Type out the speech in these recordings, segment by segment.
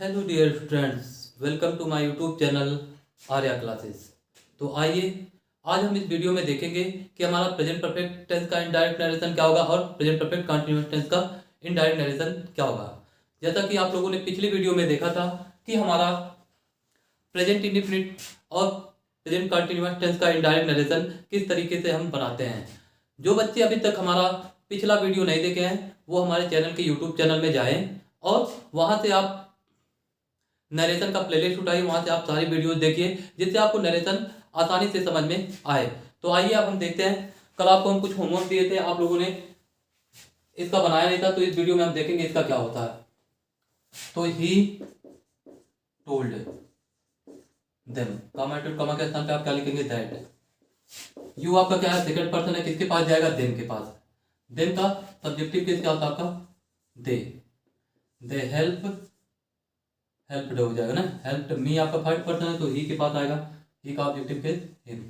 Hello dear friends, welcome to my YouTube channel Arya classes. तो आइए आज हम इस वीडियो में देखेंगे कि हमारा प्रेजेंट परफेक्ट टेंस का इनडायरेक्ट नरेशन क्या होगा और प्रेजेंट परफेक्ट कंटीन्यूअस टेंस का इनडायरेक्ट नरेशन क्या होगा। जैसा कि आप लोगों ने पिछली वीडियो में देखा था कि हमारा प्रेजेंट इंडेफिनिट और प्रेजेंट कंटीन्यूअस टेंस का इनडायरेक्ट नरेशन किस तरीके से हम बनाते हैं। जो बच्चे अभी तक हमारा पिछला वीडियो नहीं देखे हैं वो हमारे चैनल के यूट्यूब चैनल में जाएं और वहां से आप नरेशन का प्लेलिस्ट उठाइए, वहां से आप सारी वीडियोस देखिए जिससे आपको नरेशन आसानी से समझ में आए। तो आइए अब हम देखते हैं। कल आपको हम कुछ होमवर्क दिए थे, आप लोगों ने इसका बनाया नहीं था, तो इस वीडियो में हम देखेंगे इसका क्या होता है। तो ही टोल्ड देम, कमा के स्थान पे आप क्या लिखेंगे? दैट। यू आपका क्या है? सेकंड पर्सन है, किसके पास जाएगा? देम के पास। देम का सब्जेक्टिव केस क्या होता है आपका? दे। दे हेल्प्ड हो जाएगा ना। हेल्प्ड मी आपका थर्ड पर्सन है तो ही के पास आएगा। ही का ऑब्जेक्टिव केस हिम।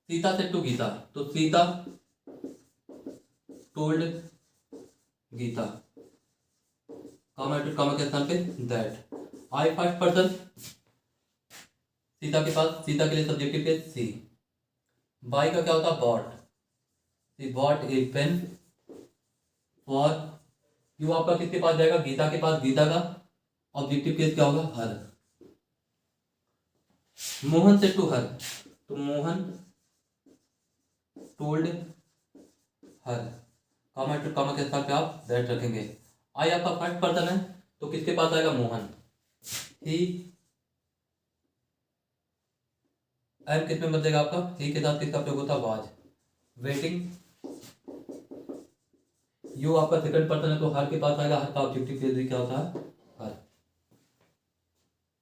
सीता से टू गीता, तो सीता टोल्ड गीता, कॉमा के स्थान पे that. I first person, Sita के पास, सीता के लिए सब्जेक्टिव केस सी। बाई का क्या होता है? Bought. She bought a pen for you आपका किसके पास जाएगा? गीता के पास। गीता का ऑब्जेक्टिव केस क्या होगा? हर। मोहन से टू हर, तो मोहन टोल्ड हर, कॉमा के स्थान पे आप दैट रखेंगे। आई आपका फर्स्ट पर्सन है तो किसके पास आएगा? मोहन। ही एम किस में बदलेगा आपका? ही के साथ किसका प्रयोग होता है? वाज। वेटिंग। यू आपका सेकंड पर्सन है तो हर के पास आएगा। हर का ऑब्जेक्टिव केस भी क्या होता है? हर।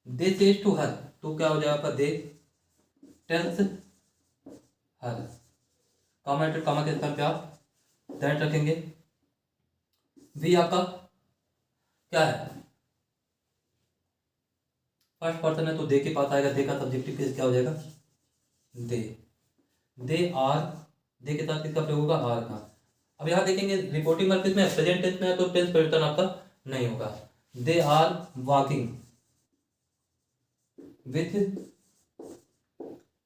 दे सेज टू हर, तो क्या हो जाएगा आपका? दे टेल्स हर, कॉमा के स्थान पे आप दैट रखेंगे। वी आपका क्या है? फर्स्ट पर्सन है तो दे के पास आएगा। दे का सब्जेक्टिव केस क्या हो जाएगा? दे। दे आर, दे के साथ किसका प्रयोग होगा? आर का। अब यहां देखेंगे रिपोर्टिंग वर्ब किसमें है? प्रेजेंट टेंस में है तो टेंस परिवर्तन आपका नहीं होगा। They are walking with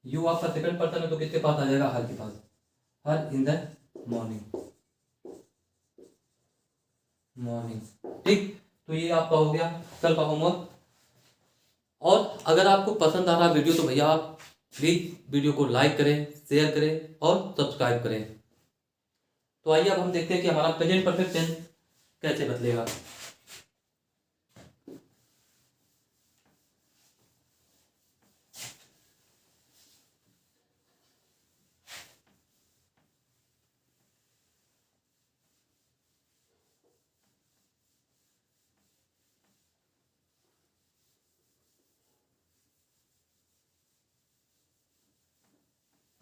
you आपका सेकंड पर्सन है तो किसके पास आ जाएगा? हर के पास। हर इन द मॉर्निंग। ठीक, तो ये आपका हो गया कल का होमवर्क। और अगर आपको पसंद आ रहा वीडियो तो भैया आप प्लीज वीडियो को लाइक करें, शेयर करें और सब्सक्राइब करें। तो आइए अब हम देखते हैं कि हमारा प्रेजेंट परफेक्ट टेंस कैसे बदलेगा।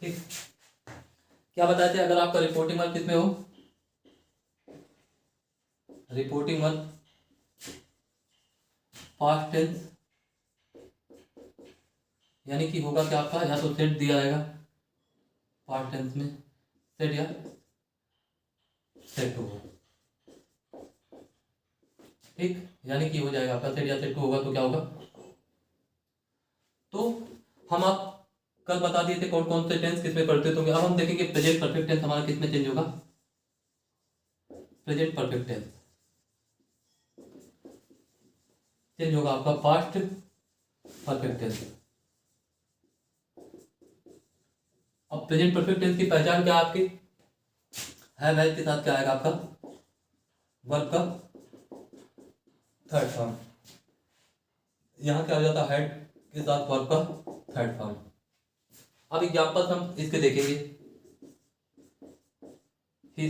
ठीक, क्या बताए थे? अगर आपका रिपोर्टिंग वर्क किसमें हो? रिपोर्टिंग वर्क पास्ट टेंस, यानी कि होगा क्या आपका? या तो सेट दिया जाएगा पास्ट टेंस में, सेट या सेट होगा। ठीक, यानी कि हो जाएगा आपका सेट या सेट टू होगा तो क्या होगा? तो हम आप कल बता दिए थे कौन कौन से टेंस किसमें परिवर्तित होंगे। अब हम देखेंगे प्रेजेंट परफेक्ट टेंस हमारा किसमें चेंज होगा। प्रेजेंट परफेक्ट टेंस चेंज होगा आपका पास्ट परफेक्ट टेंस। अब प्रेजेंट परफेक्ट टेंस की पहचान क्या आपकी? हैव हैज के साथ क्या आएगा आपका? वर्ब का थर्ड फॉर्म। यहां क्या हो जाता है? हेड के साथ वर्ब का थर्ड फॉर्म। अब एग्जांपल्स हम इसके देखेंगे। he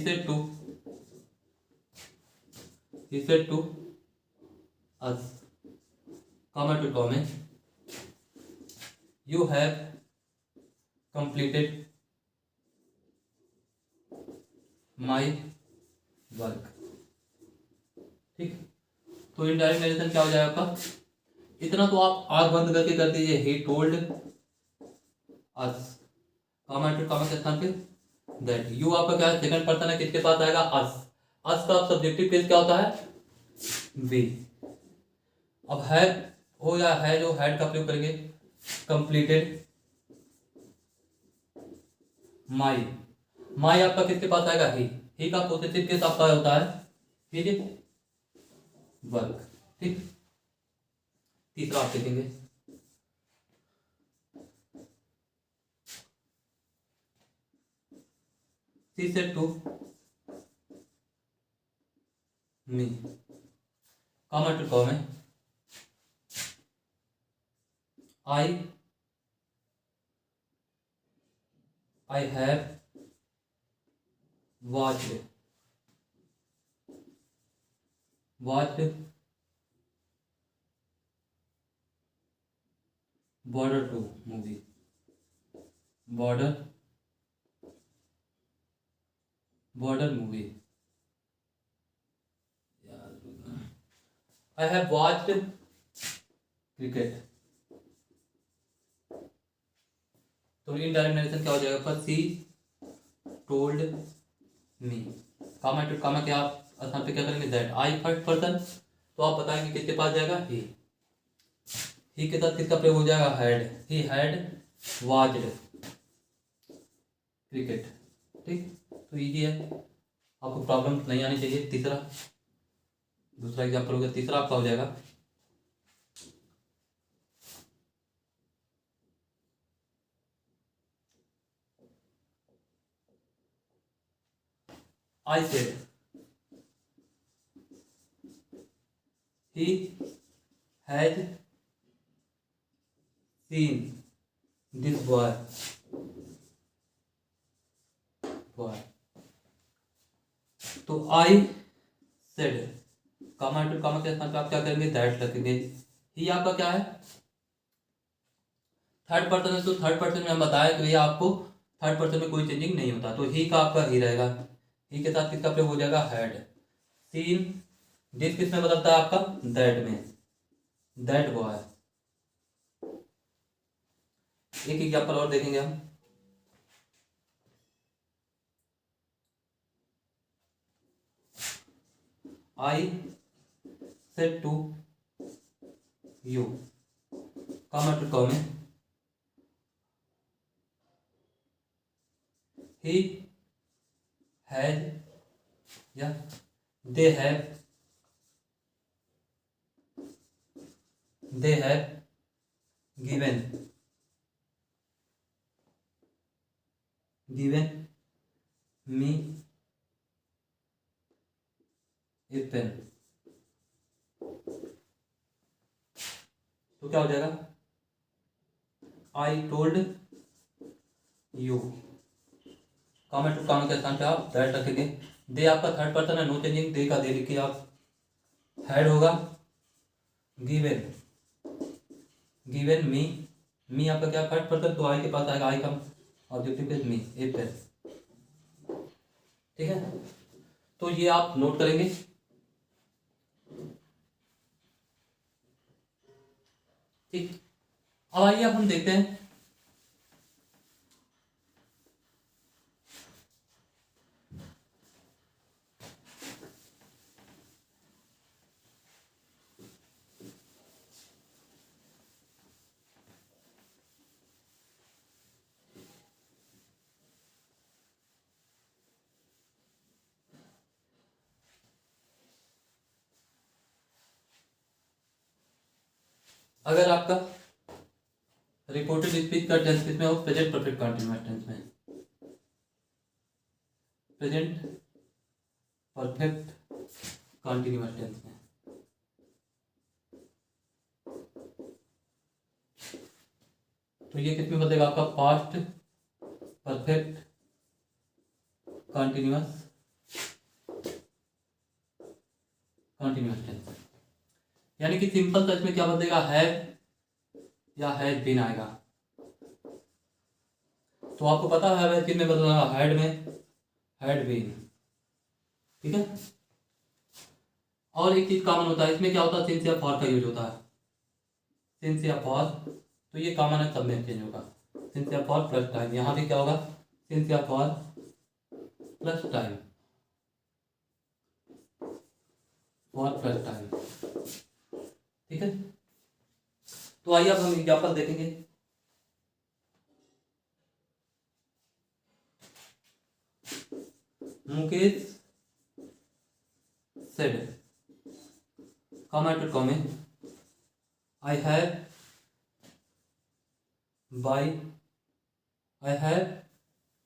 said to us, comma to comment, you have completed my work। ठीक, तो इनडायरेक्ट नरेशन क्या हो जाएगा आपका? इतना तो आप आंख बंद करके कर दीजिए। he told us, कॉमा के स्थान पे दैट। यू आपका क्या है? सेकंड पर्सन है, किसके पास आएगा? अस। अस का सब्जेक्टिव केस क्या होता है? वी। अब है हो या है जो हैड का प्रयोग करेंगे। Completed my. माई आपका किसके पास आएगा? ही का पोसेसिव केस आपका होता है ही वर्क। ठीक, तीसरा आप देखेंगे she said to me. Comma to comma I have watched Border 2 movie. Border movie. I have watched cricket. तो इनडायरेक्ट नरेशन क्या हो जाएगा? पर सी टोल्ड मी। कामा टू कामा क्या आप स्थान पे क्या करेंगे? दैट। आई फर्स्ट पर्सन, तो आप बताएंगे किसके पास जाएगा? ही के साथ किसका प्रयोग हो जाएगा? Had. He had watched cricket. ठीक, तो इजी है, आपको प्रॉब्लम नहीं आनी चाहिए। तीसरा, दूसरा एग्जाम्पल हो गया, तीसरा आपका हो जाएगा I said he has seen this boy. तो I said comma to comma के स्थान पे आप क्या करेंगे? दैट रखेंगे। ही आपका क्या है? थर्ड पर्सन है, तो थर्ड पर्सन में हम बताया कि भैया आपको थर्ड पर्सन में कोई चेंजिंग नहीं होता, तो ही का आपका ही रहेगा। ही के साथ किसका प्रयोग हो जाएगा? हैड। सीन दिस किस में बदलता है आपका? दैट में। That boy. एक एग्जांपल और देखेंगे हम। I said to you comma to comma he has या they have given me a pen। तो क्या हो जाएगा? I told you comma to comma के स्थान पे आप दैट रखेंगे। दे आपका थर्ड पर्सन है, नो चेंजिंग, दे का दे लिखिए आप। हैड होगा गिवन मी आपका क्या? थर्ड पर्सन, तो आई के पास आएगा आई का ऑब्जेक्टिव केस मी, ए पेन। ठीक है, तो ये आप नोट करेंगे। ठीक, अब आइए अब हम देखते हैं अगर आपका रिपोर्टेड स्पीच का टेंस किसमें हो? प्रेजेंट परफेक्ट कंटीन्यूअस टेंस में। प्रेजेंट परफेक्ट कंटीन्यूअस टेंस में। तो ये किसमें बदलेगा आपका? Past perfect continuous tense. यानी कि सिंपल टच में क्या बदलेगा? हैव या हैज बीन आएगा। तो आपको पता है किन में बदलना? हैड में, हैड बीन। ठीक है, और एक चीज कॉमन होता है इसमें, क्या होता है? सिंस या फॉर का यूज होता है। सिंस या फॉर, तो ये कॉमन है, सब में चेंज होगा। सिंस या फॉर प्लस टाइम, यहां भी क्या होगा? सिंस या for plus time. For first time. ठीक है, तो आइए अब हम एग्जाम्पल देखेंगे। Mukesh said, comment to comment, I have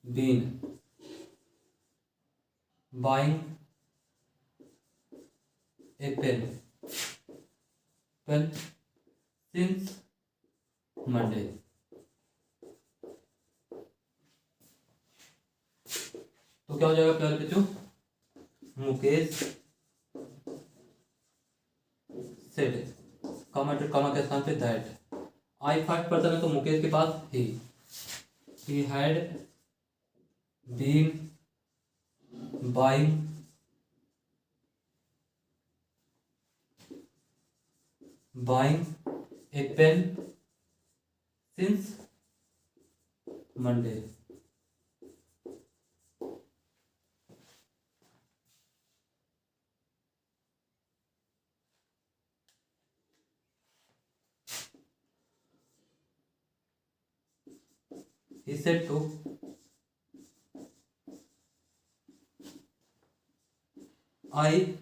been buying a pen since Monday. तो क्या हो जाएगा प्यारे बच्चों? मुकेश सेड, कॉमा के स्थान पे दैट। आई फर्स्ट पर्सन है तो मुकेश के पास he had been buying a pen since Monday. He said to I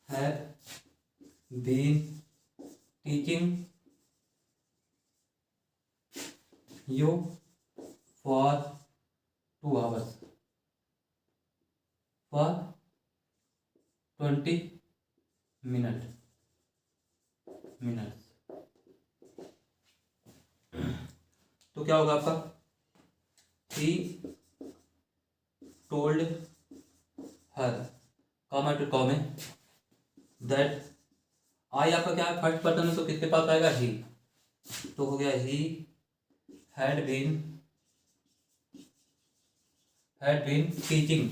have been teaching you for 2 hours for 20 minutes। तो क्या होगा आपका? He told her, comma two comment, that I आपका क्या है? फर्स्ट पर्सन है तो किसके पास आएगा? ही। तो हो गया he had been teaching.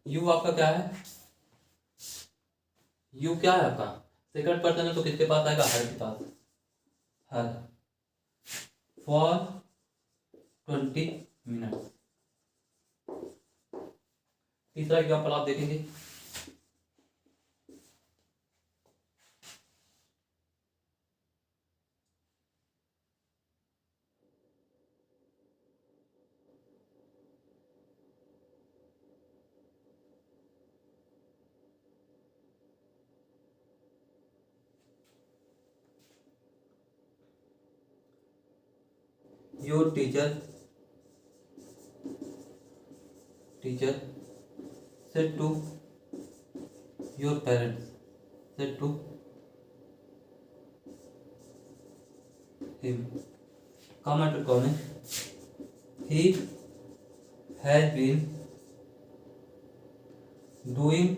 You आपका क्या है? यू क्या है आपका? सेकंड पर्सन है तो किसके पास आएगा? हर के पास। Her for 20 minutes. तीसरा एग्जाम्पल आप देखेंगे। Your teacher said to your parents, said to him, comment to comment, he has been doing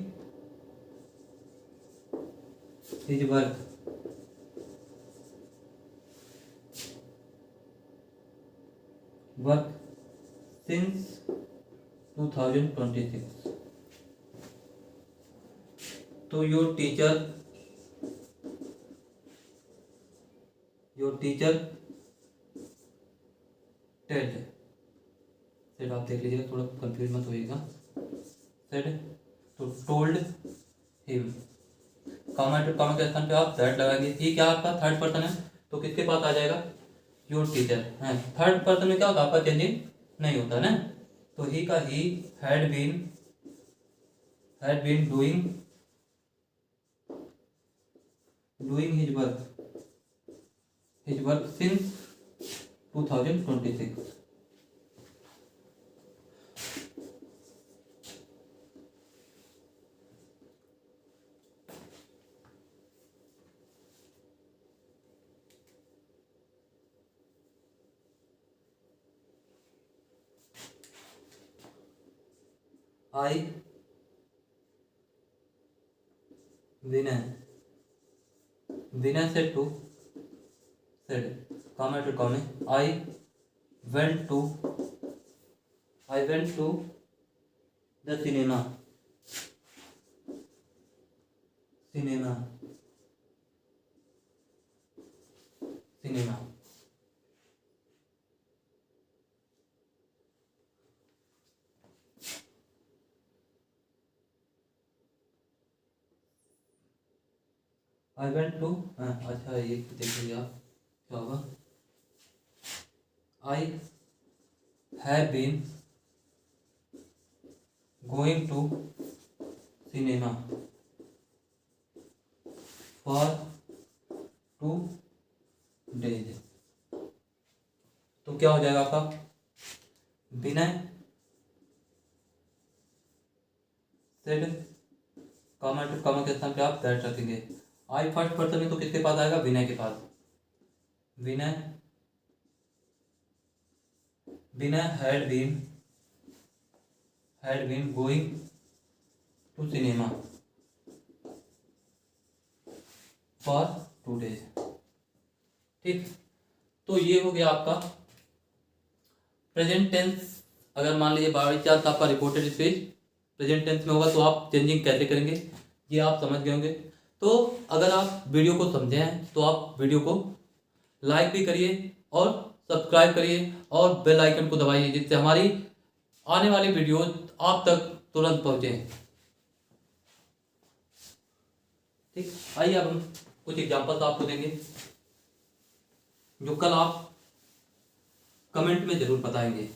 his work since 2026। तो योर टीचर टेड, सेड आप देख लीजिएगा, थोड़ा कंफ्यूज मत होइएगा। सेड तो told him, comma to comma के स्थान पे आप दैट लगाएंगे। ही क्या आपका? थर्ड पर्सन है तो किसके पास आ जाएगा? योर टीचर है। थर्ड पर्सन में क्या होगा? आपका चेंजिंग नहीं होता ना। तो ही का he had been doing his work since 2026। I Vinay said, comment to comment, I went to the cinema I went to, अच्छा ये देखिए आप क्या होगा, I have been going to cinema for 2 days। तो क्या हो जाएगा आपका, Vinay said, comma to comma के स्थान पे आप दैट रखेंगे। आई फर्स्ट पर्सन में तो किसके पास आएगा, विनय के पास। Vinay Vinay had been going to cinema for 2 days। ठीक, तो ये हो गया आपका प्रेजेंट टेंस। अगर मान लीजिए बाई चांस आपका रिपोर्टेड स्पीच प्रेजेंट टेंस में होगा तो आप चेंजिंग कैसे करेंगे ये आप समझ गए होंगे। तो अगर आप वीडियो को समझे हैं तो आप वीडियो को लाइक भी करिए और सब्सक्राइब करिए और बेल आइकन को दबाइए, जिससे हमारी आने वाली वीडियो आप तक तुरंत पहुंचे। ठीक, आइए अब हम कुछ एग्जांपल्स आपको देंगे जो कल आप कमेंट में जरूर बताएंगे।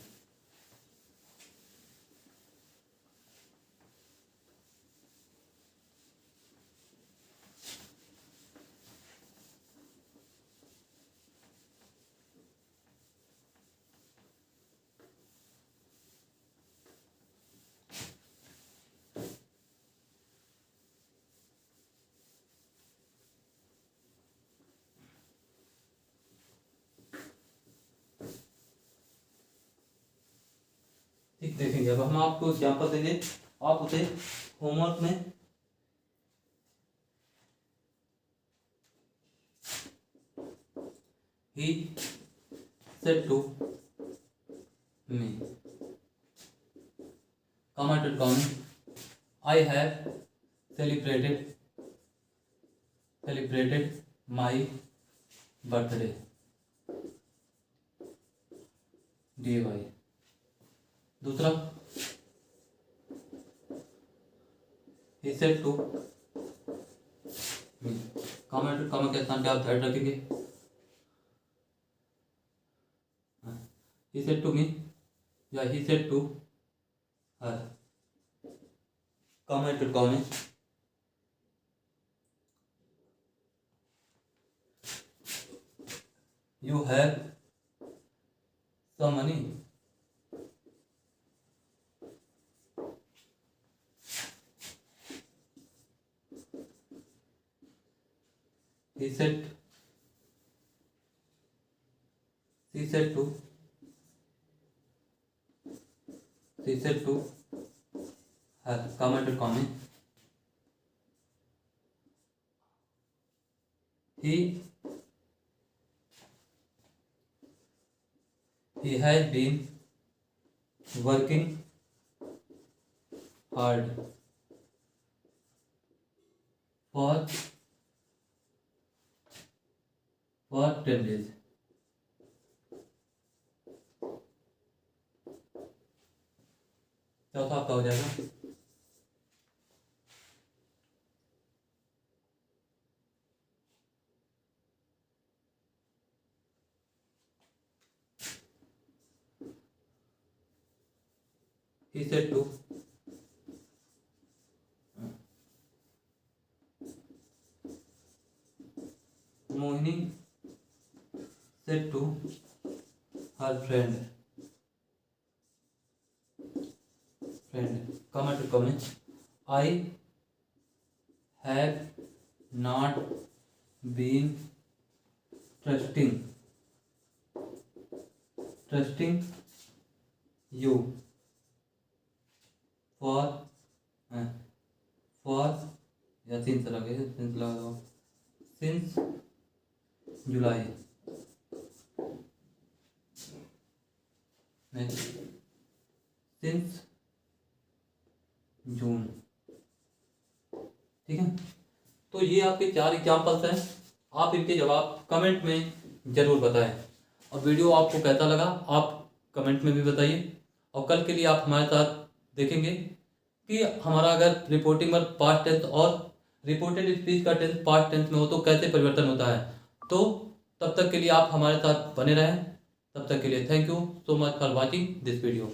ठीक, देखेंगे अब हम आपको एग्जांपल देंगे, आप उसे होमवर्क में he said to me, commented comment, I have celebrated my birthday DY। दूसरा, he said to me, commented comment के स्थान पे आप दैट रखेंगे। he said to me या he said to her, commented comment, you have some money, he said to her, commented comment, he has been working hard for 10 days। चौथा आपका हो जाएगा, he said to Mohini said to her friend, comment, I have not been trusting you for या since लगा दो, since July। Next, since जून। ठीक है, तो ये आपके 4 एग्जाम्पल्स हैं। आप इनके जवाब कमेंट में जरूर बताएं और वीडियो आपको कैसा लगा आप कमेंट में भी बताइए। और कल के लिए आप हमारे साथ देखेंगे कि हमारा अगर रिपोर्टिंग वर्क पास्ट टेंस और रिपोर्टेड स्पीच का टेंस पास्ट टेंस में हो तो कैसे परिवर्तन होता है। तो तब तक के लिए आप हमारे साथ बने रहें। तब तक के लिए thank you so much for watching this video.